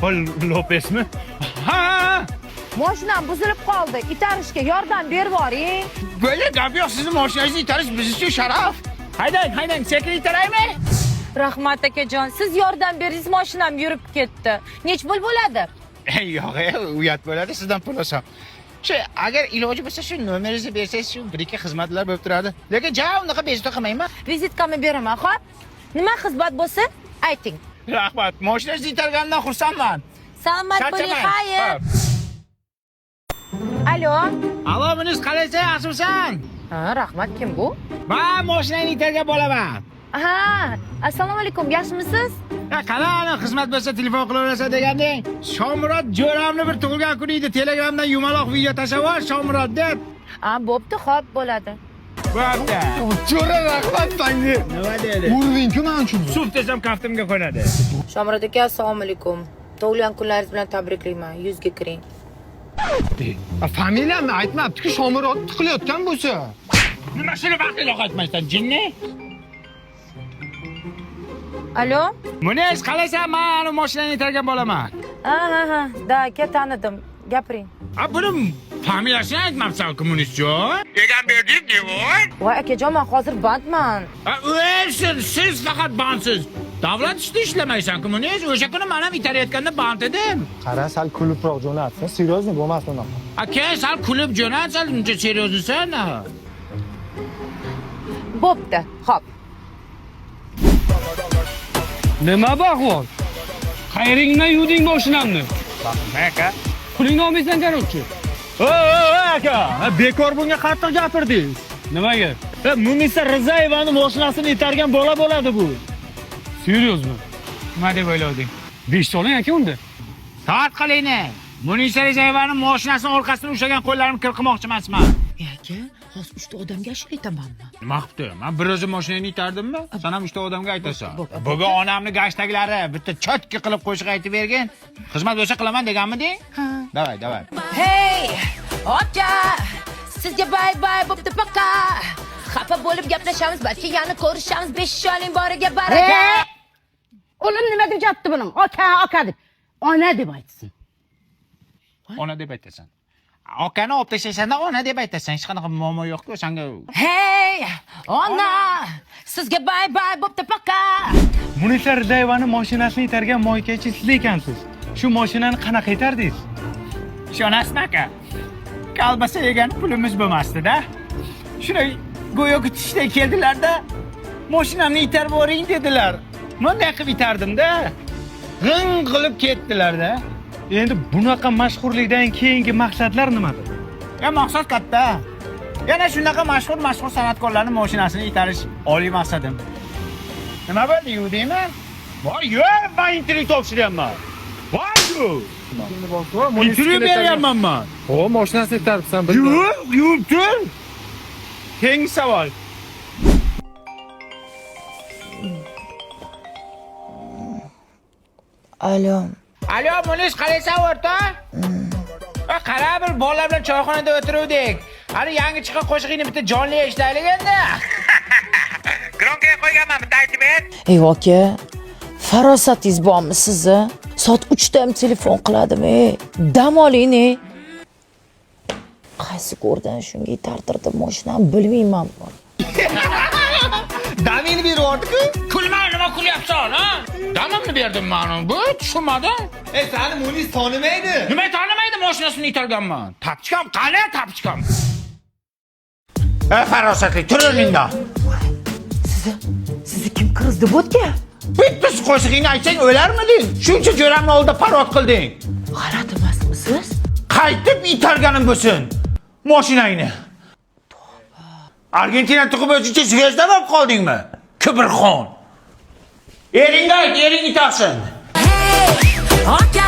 Jennifer Lopezmi? Ha! Mashinam buzilib qoldi. Itarishga yordam berib boring. Böyle gap yo'q, sizni mashinangizni itarish biz uchun sharaf. Haydang, sekin itaraymi? Rahmat akajon, siz yordam beringiz, mashinam yurib ketdi. Nech pul bo'ladi? Yo'q, uyat bo'ladi, sizdan pul olsam. Agar iloji bo'lsa shu nomeringizni bersangiz, shu bir-ikki xizmatlar bo'lib turadi. Lekin unaqa bezovta qilmayman. Vizitkamni beraman, xo'p? Nima xizmat bo'lsa, ayting. Rahmat, mashinangizni itarganimdan xursandman. Salomat bo'ling, xayr. Alo. Alo, Munis, qalaysan, yaxshimisan? Ha, rahmat, kim bu? Men mashinani itargan bo'laman. Ha, assalomu alaykum, yaxshimisiz? Qani xizmat bo'lsa telefon qilaverasa deganding. Shomurod Jo'ramni bir tug'ilgan kuni edi. Telegramdan yumaloq video tashlab, Shomurod deb. Ha, bo'pti, xo'p, bo'ladi. Bo'pti. Jo'ra rahmat senga. Nima dedi? Urving-ku men uchun. Suv desam kaftimga qo'yadi. Shomurod aka, assalomu alaykum. Tug'ilgan kunlaringiz bilan tabriklayman. Yuzga kiring. Familiyamni aytmabdi-ku, Shomurod tiqilayotgan bo'lsa. Nima shuni vaqtida aytmaysan, jinni? Alo? Munis, qalaysan? Men mashinani itargan bo'laman. Ha, da, aka tanidim. Gapiring. Buni familiyasini aytmabsan-ku, Munisjon? Egan berdik, devoy. Voy akajon, men hozir bandman. O'lsin, siz faqat bandsiz. Davlat ishida ishlamaysan-ku, Munis. O'sha kuni men ham itarayotganda band edim. Qara, sal kulibroq jo'natsin. Seryozni bo'lmasin unaqa. Aka, sal kulib jo'nat, sal uncha seriozsan. Bo'pti, xo'p. Nima baqvon? Qayringdan yuvding mashinamni. Aka. Pulingni olmaysan qaroqchi. Aka, bekor bunga qattiq gapirdingiz. Nimaga? Munisa Rizayevani mashinasini itargan bola bo'ladi bu. Seryozmi? Nima deb o'ylading? 5 soling aka unda. Toat qilingni. Munisa Rizayevaning mashinasini orqasidan ushlagan qo'llarimni qirqmoqchi emasman. Aka, hozir 3 ta odamga ashula aytamanmi? Nima qilibdi? Men bir o'zim mashinani itardimmi? Sen ham 3 ta odamga aytasan. Bugun onamni gashtaklari bitta chotki qilib qo'shiq aytib bergin. Xizmat bo'lsa qilaman deganmiding? Ha. Davay. Hey, aka, sizga bay bo'pti paka. Xafa bo'lib gaplashamiz, balki yana ko'rishamiz. 5 yoshing boriga baraka. Ular nima deb jotdi buning? Aka deb. Ona deb aytsin. Ona deb aytasan. Akani olib tashlashanda ona deb aytasan. Hech qanaqa muammo yo'q-ku, senga. Hey, ona, sizga bay bo'pti paka. Munisa Rizayevaning mashinasini itargan moykachi siz ekansiz. Shu mashinani qanaqa itardingiz? Ishonasizmi aka? Kalbasa yegan pulimiz bo'lmasdi-da. Shunday go'yo kutishday keldilar-da. Mashinamni itarib boring dedilar. Bunday qilib itardim-da. G'ing qilib ketdilar-da. Endi bunaqa mashhurlikdan keyingi maqsadlar nimadir? Maqsad katta. Yana shunaqa mashhur san'atkorlarning mashinasini itarish oliy maqsadim. Nima bo'ldi, yuvdingmi? Voy, yo'q, men intervyu topshiryapman. Voy, intervyu beryapman men. O, mashinasini itaribsan, Yo'q, yuvib tur. Keyingi savol. Alo, Munis, qalaysan o'rta? Qara, bir bolalar bilan choyxonada o'tiruvdik. Hali yangi chiqqan qo'shig'ingni bitta jonli eshitaylik endi. Gronkaga qo'yganman, bitta aytib ber. Ey aka, farosatingiz bormi sizni? Soat 3da ham telefon qiladimi? Dam oling-ne. Qaysi ko'rdan shunga itartirdim mashinani bilmaymanmi. Damini berib-ku. Kulma, nima kulyapsan, ha? Damimni berdim men. Bu tushunmadim. Seni Munis tanimaydi. Nima tanimaydi, mashinasini itarganman. Tapchikam, qani tapchikam? Farosatli, tur o'rningdan. Sizni kim kirizdi bo'tga? Bitta qo'shig'ingni aytsang o'larmiding? Shuncha jo'ramni oldida parod qilding. G'alati emasmisiz? Qaytib itarganim bo'lsin. Mashinangni. Argentina tug'ib o'zingcha zvezda bo'lib qoldingmi? Kibrxon. Ering itarsin. Hey, aka.